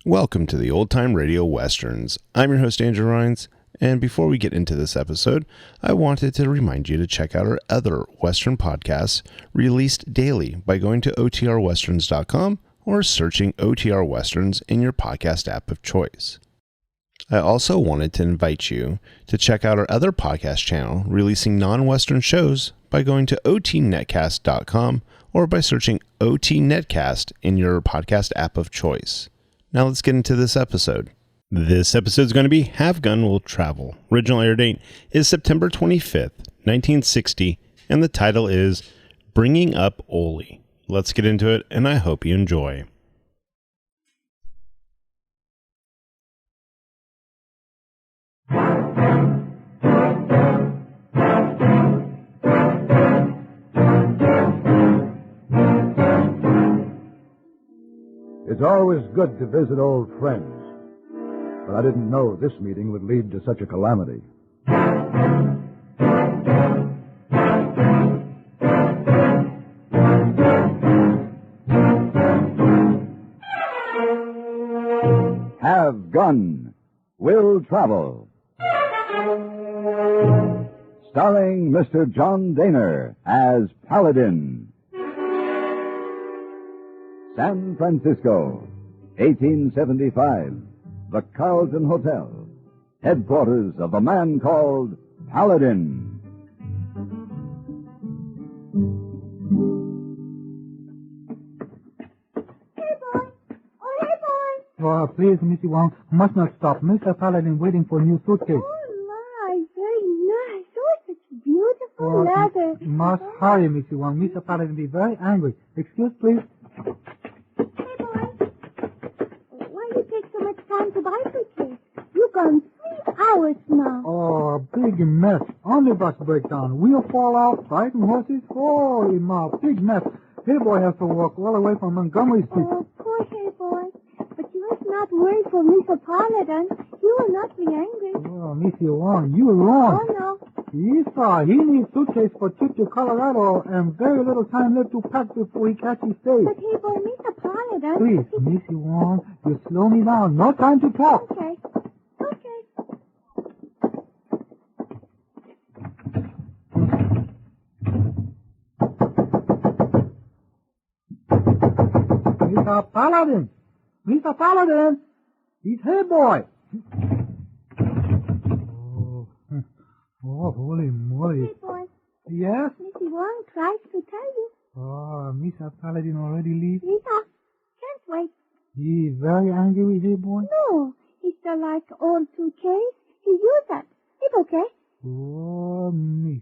Welcome to the Old Time Radio Westerns. I'm your host, Andrew Rhines, and before we get into this episode, I wanted to remind you to check out our other Western podcasts released daily by going to otrwesterns.com or searching OTR Westerns in your podcast app of choice. I also wanted to invite you to check out our other podcast channel releasing non-Western shows by going to otnetcast.com or by searching OT Netcast in your podcast app of choice. Now let's get into this episode. This episode is going to be Have Gun Will Travel. Original air date is September 25th, 1960, and the title is Bringing Up Ollie. Let's get into it, and I hope you enjoy. It's always good to visit old friends, but I didn't know this meeting would lead to such a calamity. Have Gun Will Travel. Starring Mr. John Daner as Paladin. San Francisco, 1875. The Carlton Hotel, headquarters of a man called Paladin. Hey, boy! Oh, hey, boy! Oh, please, Missy Wong, must not stop. Mr. Paladin waiting for a new suitcase. Oh, my, very nice. Oh, such beautiful leather. Must hurry, Missy Wong. Mr. Paladin be very angry. Excuse, please. Why you take so much time to buy suitcase? You've gone 3 hours now. Oh, big mess. Omnibus breakdown. Wheel fall out. Frightened horses. Holy mow. Big mess. Hey, boy has to walk all the way from Montgomery Street. Oh, poor hey boy. But you must not worry for Mr. Paladin. He will not be angry. Oh, Missy Wong, you wrong. Oh, no. Esau, he needs suitcase for trip to Colorado and very little time left to pack before he catches stage. But hey boy, Mr. Paladin... Please, Missy Wong, you slow me down. No time to talk. Okay. Mr. Paladin! Mr. Paladin! He's here, boy! Oh, holy moly. Hey boy, Yes? Missy Wong tries to tell you. Oh, Mr. Paladin already leave? Lisa, can't wait. He very angry with you, boy? No, he still like old suitcase. He use that. It's okay. Oh, me.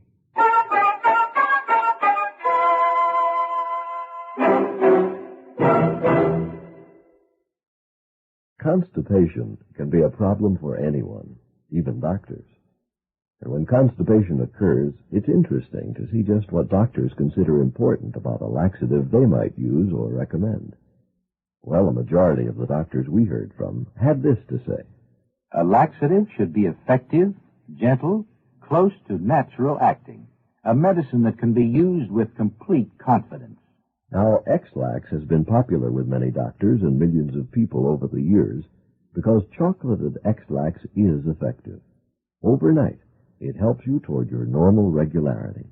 Constipation can be a problem for anyone, even doctors. And when constipation occurs, it's interesting to see just what doctors consider important about a laxative they might use or recommend. Well, a majority of the doctors we heard from had this to say. A laxative should be effective, gentle, close to natural acting. A medicine that can be used with complete confidence. Now, X-Lax has been popular with many doctors and millions of people over the years because chocolated X-Lax is effective. Overnight, it helps you toward your normal regularity.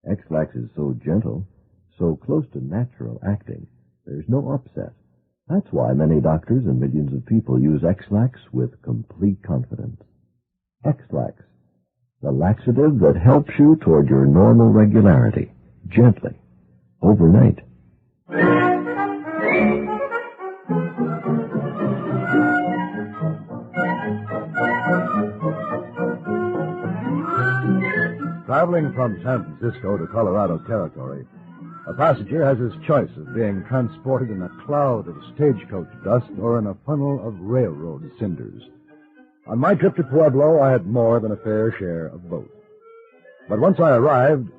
X-Lax is so gentle, so close to natural acting, there's no upset. That's why many doctors and millions of people use X-Lax with complete confidence. X-Lax, the laxative that helps you toward your normal regularity, gently, overnight. Traveling from San Francisco to Colorado Territory, a passenger has his choice of being transported in a cloud of stagecoach dust or in a funnel of railroad cinders. On my trip to Pueblo, I had more than a fair share of both. But once I arrived,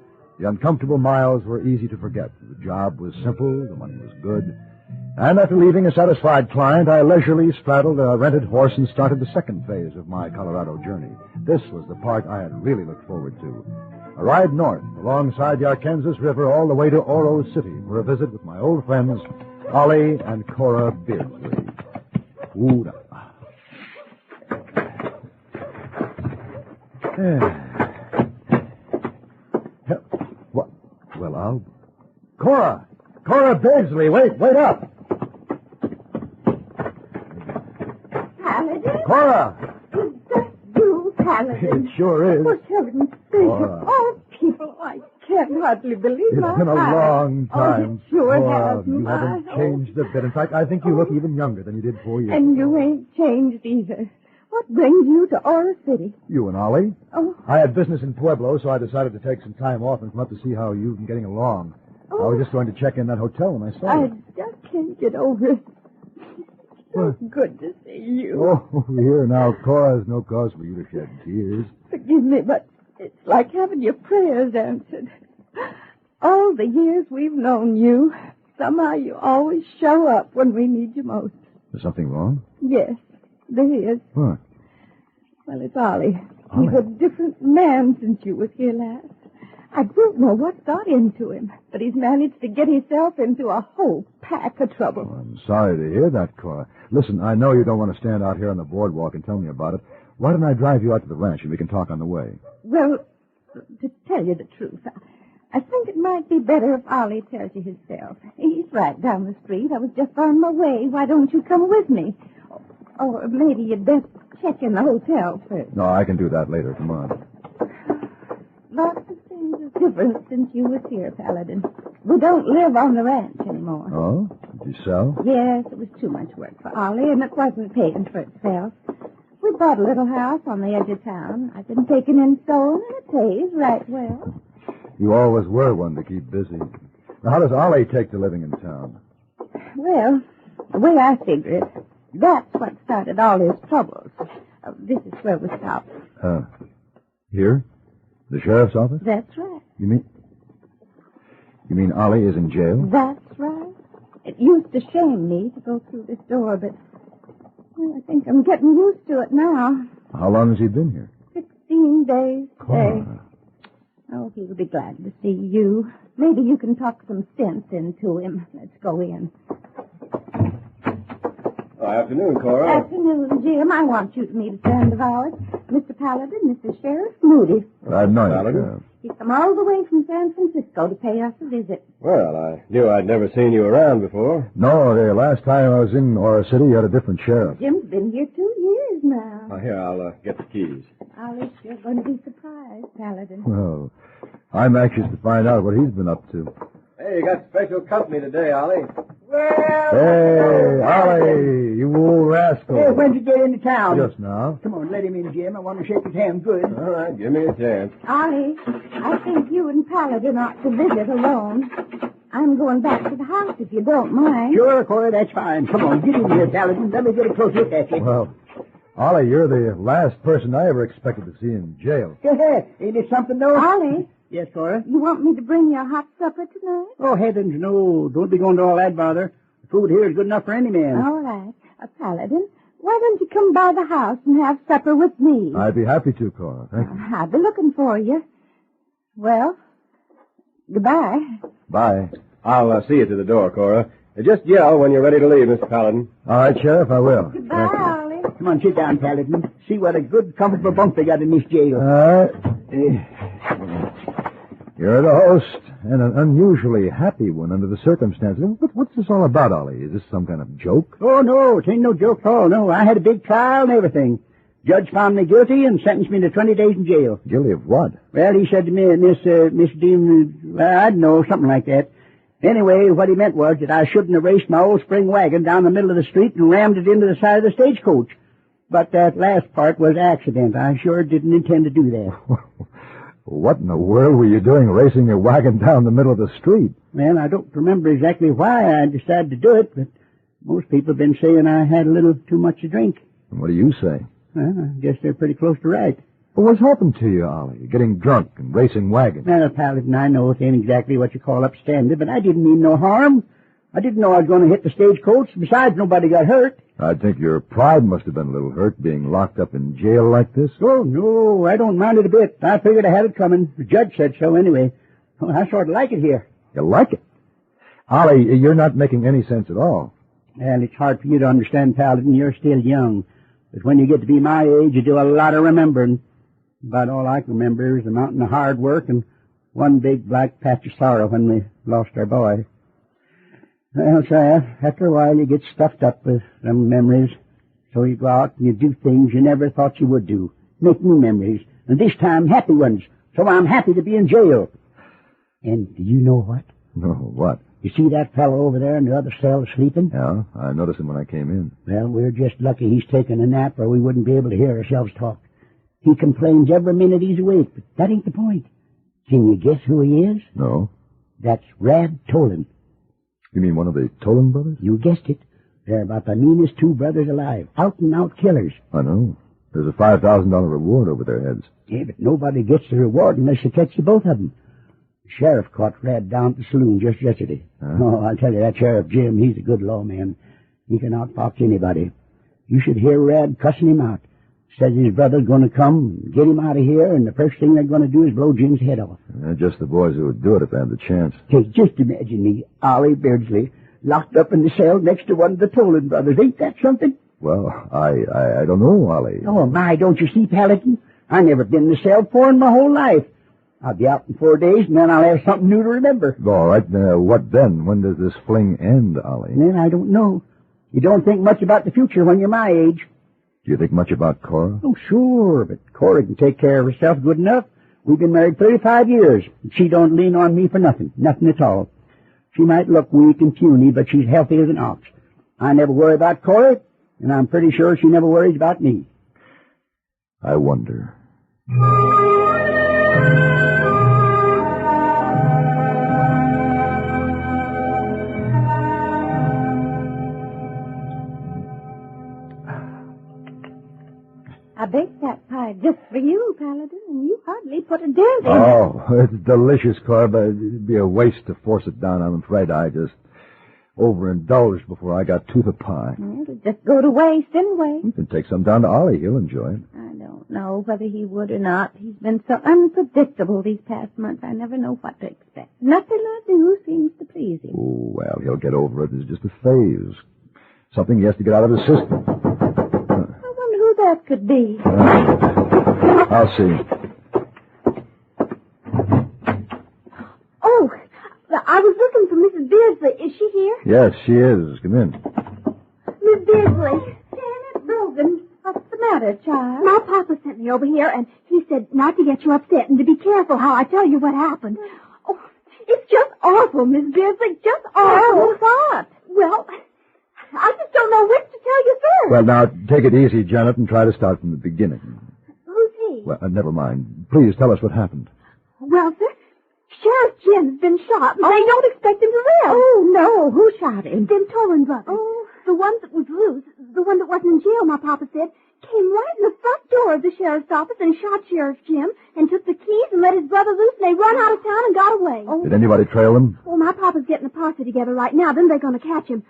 the uncomfortable miles were easy to forget. The job was simple, the money was good, and after leaving a satisfied client, I leisurely straddled a rented horse and started the second phase of my Colorado journey. This was the part I had really looked forward to. A ride north alongside the Arkansas River all the way to Oro City for a visit with my old friends, Ollie and Cora Beardsley. Ooh, what? Well, I'll... Cora! Cora Beardsley, wait up! Paladin? Cora! Is that you, Paladin? It sure is. For heaven's sake, Cora. of all people, I can't hardly believe It's my been a eyes. long time. Oh, it sure Cora, has. you haven't changed a bit. In fact, I think you look even younger than you did 4 years And ago. you ain't changed either. What brings you to Ora City? You and Ollie? Oh, I had business in Pueblo, so I decided to take some time off and come up to see how you've been getting along. I was just going to check in that hotel when I saw I you. just can't get over it. So good to see you. Oh, here now, Cora, has no cause for you to shed tears. Forgive me, but it's like having your prayers answered. All the years we've known you, somehow you always show up when we need you most. Is something wrong? Yes, there is. What? Well, it's Ollie. Ollie? He's a different man since you was here last. I don't know what got into him, but he's managed to get himself into a whole pack of trouble. I'm sorry to hear that, Cora. Listen, I know you don't want to stand out here on the boardwalk and tell me about it. Why don't I drive you out to the ranch and we can talk on the way? Well, to tell you the truth, I think it might be better if Ollie tells you himself. He's right down the street. I was just on my way. Why don't you come with me? Or maybe you'd best check in the hotel first. No, I can do that later. Come on. Lots of things are different since you was here, Paladin. We don't live on the ranch anymore. Oh? Did you sell? Yes, it was too much work for Ollie, and it wasn't paying for itself. We bought a little house on the edge of town. I've been taking in sewing, and it pays right well. You always were one to keep busy. Now, how does Ollie take to living in town? Well, the way I figure it, that's what started all his troubles. This is where we stopped. Here? The sheriff's office? That's right. You mean Ollie is in jail? That's right. It used to shame me to go through this door, but well, I think I'm getting used to it now. How long has he been here? 16 days today. Cora. Oh, he'll be glad to see you. Maybe you can talk some sense into him. Let's go in. Afternoon, Cora. Afternoon, Jim. I want you to meet a friend of ours, Mr. Paladin, Mrs. Sheriff Moody. I've known you, Paladin? Sheriff. He's come all the way from San Francisco to pay us a visit. Well, I knew I'd never seen you around before. No, the last time I was in Ora City, you had a different sheriff. Jim's been here 2 years now. Here, I'll get the keys. Ollie's sure going to be surprised, Paladin. Well, I'm anxious to find out what he's been up to. Hey, you got special company today, Ollie. Hey, Ollie, you old rascal. Hey, when'd you get into town? Just now. Come on, let him in, Jim. I want to shake his hand good. All right, give me a chance. Ollie, I think you and Paladin ought to visit alone. I'm going back to the house if you don't mind. Sure, Cora, that's fine. Come on, get in here, Paladin. Let me get a close look at you. Well, Ollie, you're the last person I ever expected to see in jail. Ain't it something, though? Ollie, Yes, Cora? you want me to bring you a hot supper tonight? Oh, heavens, no. Don't be going to all that bother. The food here is good enough for any man. All right. Paladin, why don't you come by the house and have supper with me? I'd be happy to, Cora. Thank you. I'll be looking for you. Well, goodbye. Bye. I'll see you to the door, Cora. Just yell when you're ready to leave, Mr. Paladin. All right, Sheriff, I will. Goodbye, Ollie. Come on, sit down, Paladin. See what a good, comfortable bunk they got in this jail. You're the host, and an unusually happy one under the circumstances. What's this all about, Ollie? Is this some kind of joke? Oh, no, it ain't no joke at all. No, I had a big trial and everything. Judge found me guilty and sentenced me to 20 days in jail. Guilty of what? Well, he said to me, Miss Dean, well, I don't know, something like that. Anyway, what he meant was that I shouldn't have raced my old spring wagon down the middle of the street and rammed it into the side of the stagecoach. But that last part was accident. I sure didn't intend to do that. What in the world were you doing racing your wagon down the middle of the street? Well, I don't remember exactly why I decided to do it, but most people have been saying I had a little too much to drink. And what do you say? Well, I guess they're pretty close to right. Well, what's happened to you, Ollie? You're getting drunk and racing wagons. Well, Paladin, I know it ain't exactly what you call upstanding, but I didn't mean no harm. I didn't know I was going to hit the stagecoach. Besides, nobody got hurt. I think your pride must have been a little hurt being locked up in jail like this. Oh, no, I don't mind it a bit. I figured I had it coming. The judge said so anyway. Well, I sort of like it here. You like it? Ollie, you're not making any sense at all. Well, it's hard for you to understand, Paladin. You're still young. But when you get to be my age, you do a lot of remembering. About all I can remember is a mountain of hard work and one big black patch of sorrow when we lost our boy. Well, sir, after a while you get stuffed up with them memories. So you go out and you do things you never thought you would do. Make new memories. And this time, happy ones. So I'm happy to be in jail. And do you know what? No, what? You see that fellow over there in the other cell sleeping? Yeah, I noticed him when I came in. Well, we're just lucky he's taking a nap or we wouldn't be able to hear ourselves talk. He complains every minute he's awake, but that ain't the point. Can you guess who he is? No. That's Rad Tolan. You mean one of the Tolan brothers? You guessed it. They're about the meanest two brothers alive. Out-and-out killers. I know. There's a $5,000 reward over their heads. Yeah, but nobody gets the reward unless you catch the both of them. The sheriff caught Rad down at the saloon just yesterday. Huh? Oh, I'll tell you, that Sheriff Jim, he's a good lawman. He can outfox anybody. You should hear Rad cussing him out. Says his brother's going to come and get him out of here, and the first thing they're going to do is blow Jim's head off. Just the boys who would do it if they had the chance. Hey, just imagine me, Ollie Beardsley, locked up in the cell next to one of the Tolan brothers. Ain't that something? Well, I don't know, Ollie. Oh, my, don't you see, Paladin? I never been in the cell before in my whole life. I'll be out in 4 days, and then I'll have something new to remember. All right, what then? When does this fling end, Ollie? Then I don't know. You don't think much about the future when you're my age. Do you think much about Cora? Oh, sure, but Cora can take care of herself good enough. We've been married 35 years, and she don't lean on me for nothing at all. She might look weak and puny, but she's healthy as an ox. I never worry about Cora, and I'm pretty sure she never worries about me. I wonder. I baked that pie just for you, Paladin, and you hardly put a dent in it. Oh, it's delicious, Cora, but it'd be a waste to force it down. I'm afraid I just overindulged before I got to the pie. It'll just go to waste anyway. You can take some down to Ollie. He'll enjoy it. I don't know whether he would or not. He's been so unpredictable these past months. I never know what to expect. Nothing I do seems to please him. Oh, well, he'll get over it. It's just a phase. Something he has to get out of his system. I wonder who that could be. I'll see. Oh, I was looking for Mrs. Beardsley. Is she here? Yes, she is. Come in. Miss Beardsley. Janet Brogan. What's the matter, child? My papa sent me over here, and he said not to get you upset and to be careful how I tell you what happened. Oh, it's just awful, Miss Beardsley. Just awful. What? Well, I just don't know which to tell you first. Well, now, take it easy, Janet, and try to start from the beginning. Who's he? Well, never mind. Please tell us what happened. Well, sir, Sheriff Jim's been shot, and they don't expect him to live. Oh, no. Who shot him? Them Tolan brothers. Oh. The one that was loose, the one that wasn't in jail, my papa said, came right in the front door of the sheriff's office and shot Sheriff Jim and took the keys and let his brother loose, and they run out of town and got away. Oh. Did anybody trail them? Well, my papa's getting a posse together right now. Then they're going to catch him.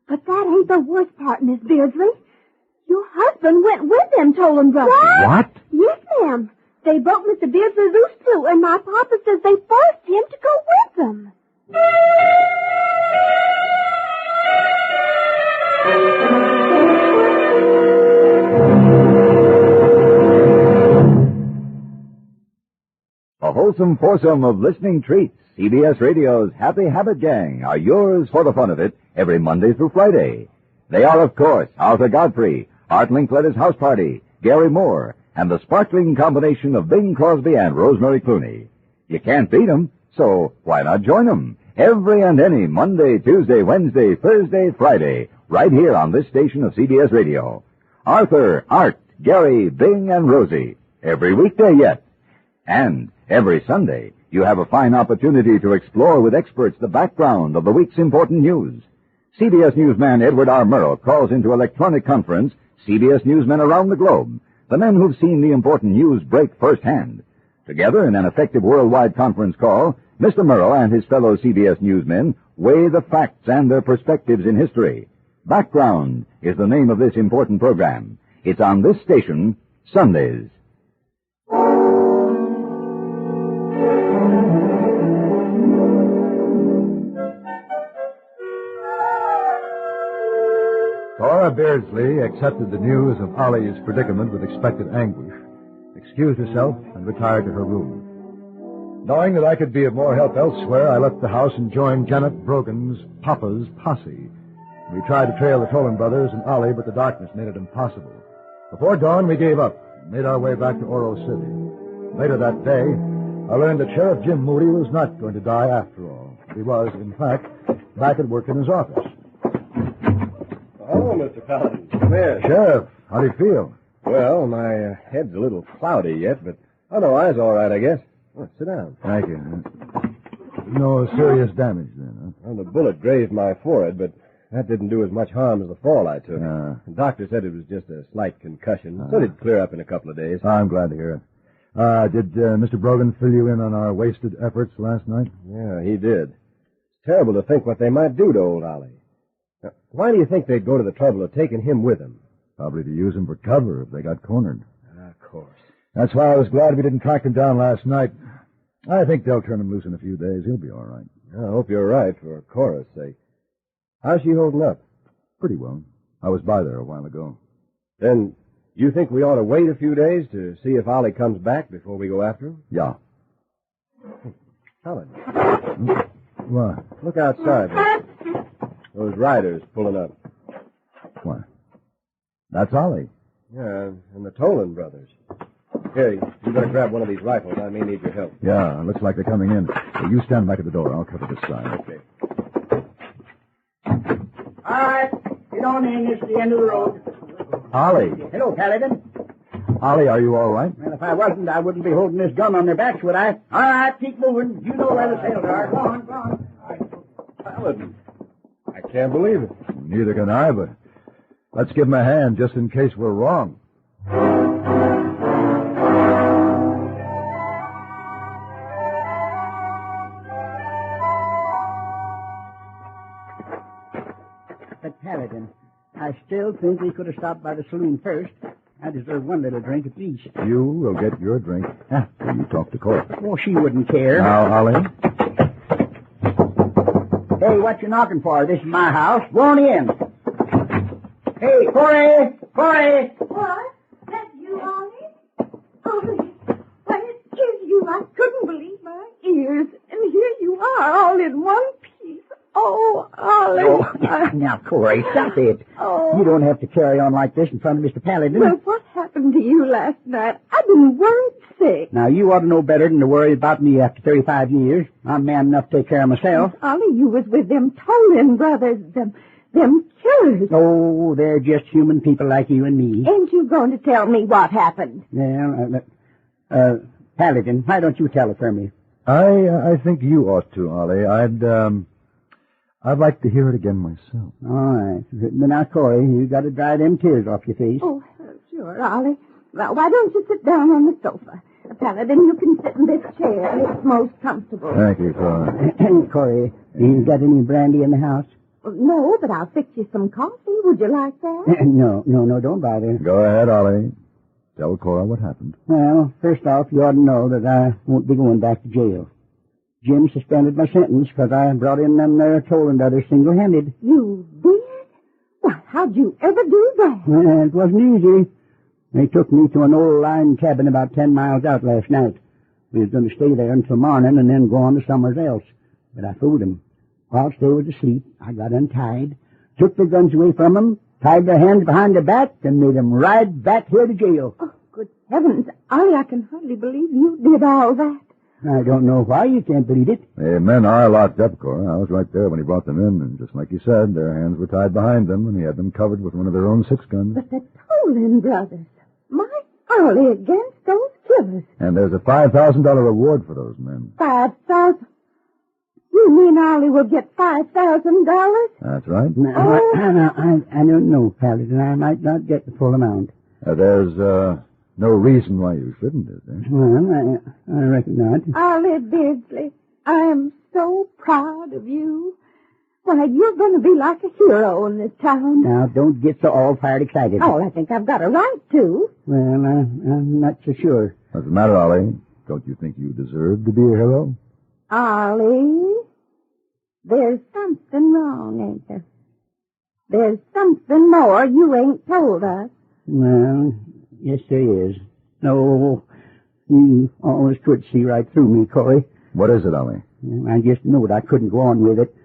But that ain't the worst part, Miss Beardsley. Your husband went with them Tolan brothers. What? Yes, ma'am. They broke Mr. Beardsley loose, too, and my papa says they forced him to go with them. A wholesome foursome of listening treats, CBS Radio's Happy Habit Gang, are yours for the fun of it every Monday through Friday. They are, of course, Arthur Godfrey, Art Linkletter's House Party, Gary Moore, and the sparkling combination of Bing Crosby and Rosemary Clooney. You can't beat 'em, so why not join 'em? Every and any Monday, Tuesday, Wednesday, Thursday, Friday, right here on this station of CBS Radio. Arthur, Art, Gary, Bing, and Rosie, every weekday yet. And every Sunday, you have a fine opportunity to explore with experts the background of the week's important news. CBS newsman Edward R. Murrow calls into electronic conference CBS newsmen around the globe, the men who've seen the important news break firsthand. Together in an effective worldwide conference call, Mr. Murrow and his fellow CBS newsmen weigh the facts and their perspectives in history. Background is the name of this important program. It's on this station, Sundays. Cora Beardsley accepted the news of Ollie's predicament with expected anguish, excused herself, and retired to her room. Knowing that I could be of more help elsewhere, I left the house and joined Janet Brogan's Papa's posse. We tried to trail the Tolan brothers and Ollie, but the darkness made it impossible. Before dawn, we gave up and made our way back to Oro City. Later that day, I learned that Sheriff Jim Moody was not going to die after all. He was, in fact, back at work in his office. Oh, Mr. Paladin. Come here. Sheriff, how do you feel? Well, my head's a little cloudy yet, but otherwise all right, I guess. Oh, sit down. Thank you. No serious damage then, huh? Well, the bullet grazed my forehead, but that didn't do as much harm as the fall I took. The doctor said it was just a slight concussion, so it'd clear up in a couple of days. I'm glad to hear it. Did Mr. Brogan fill you in on our wasted efforts last night? Yeah, he did. It's terrible to think what they might do to old Ollie. Now, why do you think they'd go to the trouble of taking him with them? Probably to use him for cover if they got cornered. Of course. That's why I was glad we didn't track him down last night. I think they'll turn him loose in a few days. He'll be all right. I hope you're right, for Cora's sake. How's she holding up? Pretty well. I was by there a while ago. Then you think we ought to wait a few days to see if Ollie comes back before we go after him? Yeah. Helen. What? Look outside. Those riders pulling up. What? That's Ollie. Yeah, and the Tolan brothers. Here, you better grab one of these rifles. I may need your help. Yeah, looks like they're coming in. You stand back at the door. I'll cover this side. Okay. All right, get on in. This is the end of the road. Ollie. Hello, Paladin. Ollie, are you all right? Well, if I wasn't, I wouldn't be holding this gun on their backs, would I? All right, keep moving. You know where the sails are. Go on, go on. Paladin. I can't believe it. Neither can I, but let's give him a hand just in case we're wrong. But, Paladin, I still think we could have stopped by the saloon first. I deserve one little drink at least. You will get your drink after you talk to Cora. Oh, she wouldn't care. Now, Ollie. Hey, what you knocking for? This is my house. Go on in. Hey, Corey! Corey! What? That you, Ollie? Ollie, why, it is you. I couldn't believe my ears. And here you are, all in one piece. Oh, Ollie. Oh, now, Corey, stop it. Oh. You don't have to carry on like this in front of Mr. Paladin. Well, what happened to you last night? I've been worried sick. Now, you ought to know better than to worry about me after 35 years. I'm man enough to take care of myself. Ollie, you was with them Tolan brothers, them killers. Oh, they're just human people like you and me. Ain't you going to tell me what happened? Well, Paladin, why don't you tell it for me? I think you ought to, Ollie. I'd like to hear it again myself. All right. But now, Corey, you got to dry them tears off your face. Oh, sure, Ollie. Well, why don't you sit down on the sofa? Paladin, you can sit in this chair. It's most comfortable. Thank you, Cora. Corey, you got any brandy in the house? Well, no, but I'll fix you some coffee. Would you like that? No, don't bother. Go ahead, Ollie. Tell Cora what happened. Well, first off, you ought to know that I won't be going back to jail. Jim suspended my sentence because I brought in them there Tolan brothers single-handed. You did? Why, how'd you ever do that? Well, it wasn't easy. They took me to an old lime cabin about 10 miles out last night. We was going to stay there until morning and then go on to somewhere else. But I fooled them. Whilst they was asleep, I got untied, took their guns away from them, tied their hands behind their back, and made them ride back here to jail. Oh, good heavens. Ollie, I can hardly believe you did all that. I don't know why you can't believe it. The men are locked up, Cora. I was right there when he brought them in, and just like you said, their hands were tied behind them, and he had them covered with one of their own 6 guns. But the Tolan brothers, my Ollie against those killers. And there's a $5,000 reward for those men. 5,000? You mean Ollie will get $5,000? That's right. No, I don't know, Paladin. I might not get the full amount. There's no reason why you shouldn't, is there? Well, I reckon not. Ollie Beardsley, I am so proud of you. Why, you're going to be like a hero in this town. Now, don't get so all fired excited. Oh, I think I've got a right to. Well, I'm not so sure. What's the matter, Ollie? Don't you think you deserve to be a hero? Ollie, there's something wrong, ain't there? There's something more you ain't told us. Well, yes, there is. No, you always could see right through me, Corey. What is it, Ollie? I just knew I couldn't go on with it.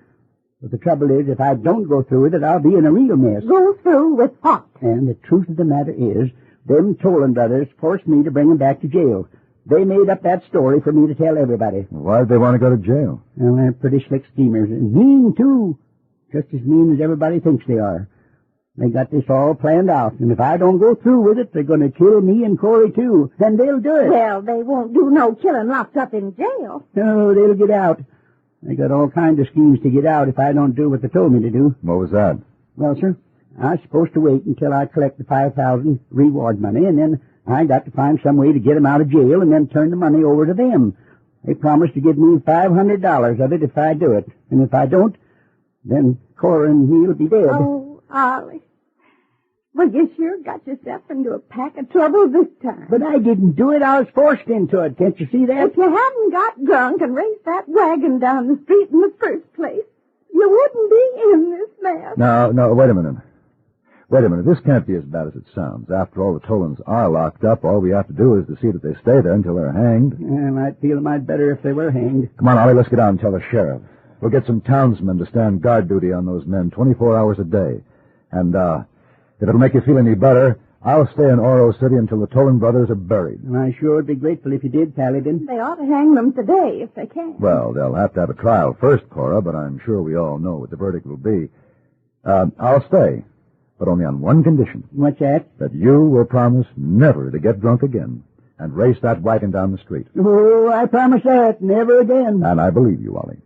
But the trouble is, if I don't go through with it, I'll be in a real mess. Go through with what? And the truth of the matter is, them Tolan brothers forced me to bring him back to jail. They made up that story for me to tell everybody. Why'd they want to go to jail? Well, they're pretty slick schemers, and mean, too. Just as mean as everybody thinks they are. They got this all planned out, and if I don't go through with it, they're going to kill me and Corey, too. Then they'll do it. Well, they won't do no killing locked up in jail. No, they'll get out. They got all kinds of schemes to get out if I don't do what they told me to do. What was that? Well, sir, I was supposed to wait until I collect the $5,000 reward money, and then I got to find some way to get them out of jail and then turn the money over to them. They promised to give me $500 of it if I do it. And if I don't, then Cora and me will be dead. Oh, Ollie. Well, you sure got yourself into a pack of trouble this time. But I didn't do it. I was forced into it. Can't you see that? If you hadn't got drunk and raced that wagon down the street in the first place, you wouldn't be in this mess. No, wait a minute. Wait a minute. This can't be as bad as it sounds. After all, the Tolans are locked up. All we have to do is to see that they stay there until they're hanged. I feel it might better if they were hanged. Come on, Ollie, let's get out and tell the sheriff. We'll get some townsmen to stand guard duty on those men 24 hours a day. And, if it'll make you feel any better, I'll stay in Oro City until the Tolan brothers are buried. I sure would be grateful if you did, Paladin. They ought to hang them today if they can. Well, they'll have to have a trial first, Cora, but I'm sure we all know what the verdict will be. I'll stay, but only on one condition. What's that? That you will promise never to get drunk again and race that wagon down the street. Oh, I promise that. Never again. And I believe you, Ollie.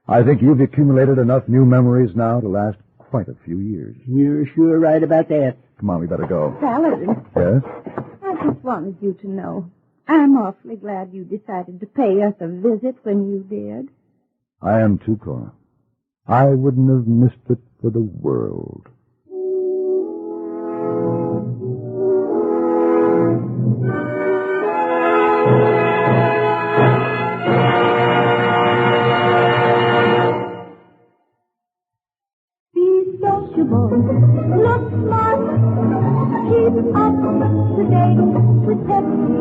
I think you've accumulated enough new memories now to last quite a few years. You're sure right about that. Come on, we better go. Paladin. Yes? I just wanted you to know. I'm awfully glad you decided to pay us a visit when you did. I am too, Cora. I wouldn't have missed it for the world. Look smart, keep up to date with Pepsi.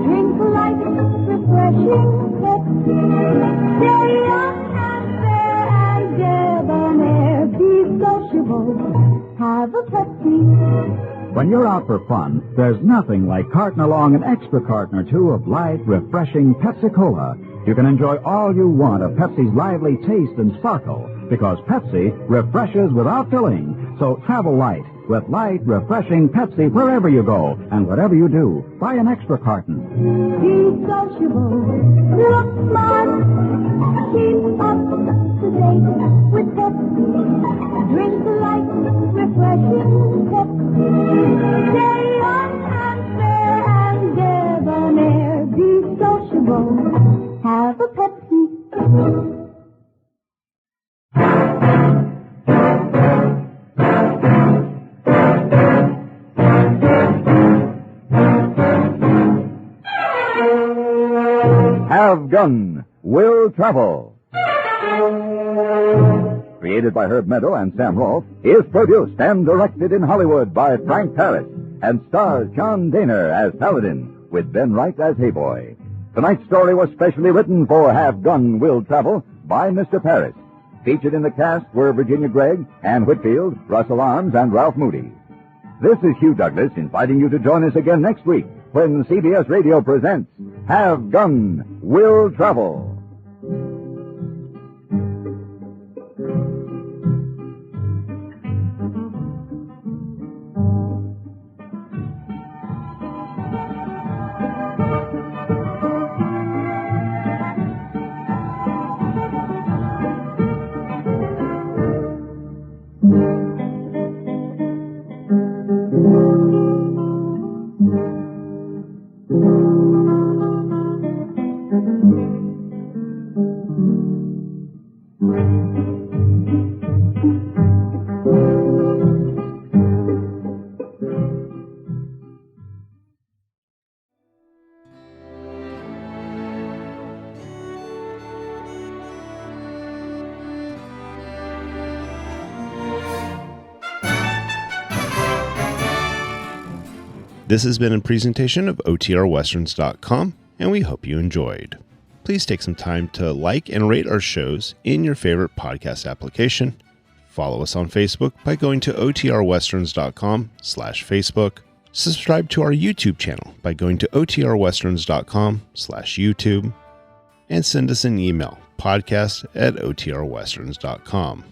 Drink light, refreshing Pepsi. Stay young and fair and debonair. Be sociable, have a Pepsi. When you're out for fun, there's nothing like carting along an extra carton or two of light, refreshing Pepsi-Cola. You can enjoy all you want of Pepsi's lively taste and sparkle, because Pepsi refreshes without filling. So travel light with light, refreshing Pepsi wherever you go and whatever you do. Buy an extra carton. Be sociable, look smart, keep up to date with Pepsi. Drink light, refreshing Pepsi. Stay young and fair and debonair. Be sociable, have a Pepsi. Have Gun, Will Travel. Created by Herb Meadow and Sam Rolfe, is produced and directed in Hollywood by Frank Paris and stars John Daner as Paladin with Ben Wright as Hayboy. Tonight's story was specially written for Have Gun, Will Travel by Mr. Paris. Featured in the cast were Virginia Gregg, Ann Whitfield, Russell Arms, and Ralph Moody. This is Hugh Douglas inviting you to join us again next week when CBS Radio presents Have Gun, Will Travel. This has been a presentation of OTRWesterns.com, and we hope you enjoyed. Please take some time to like and rate our shows in your favorite podcast application. Follow us on Facebook by going to OTRWesterns.com/Facebook. Subscribe to our YouTube channel by going to OTRWesterns.com/YouTube. And send us an email, podcast@OTRWesterns.com.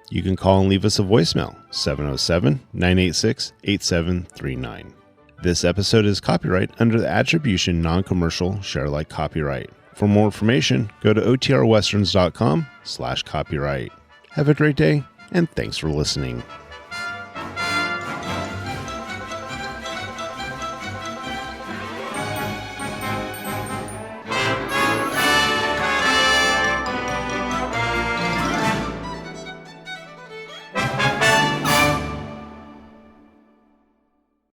You can call and leave us a voicemail, 707-986-8739. This episode is copyright under the Attribution Non-Commercial Share Alike copyright. For more information, go to OTRWesterns.com/copyright. Have a great day, and thanks for listening.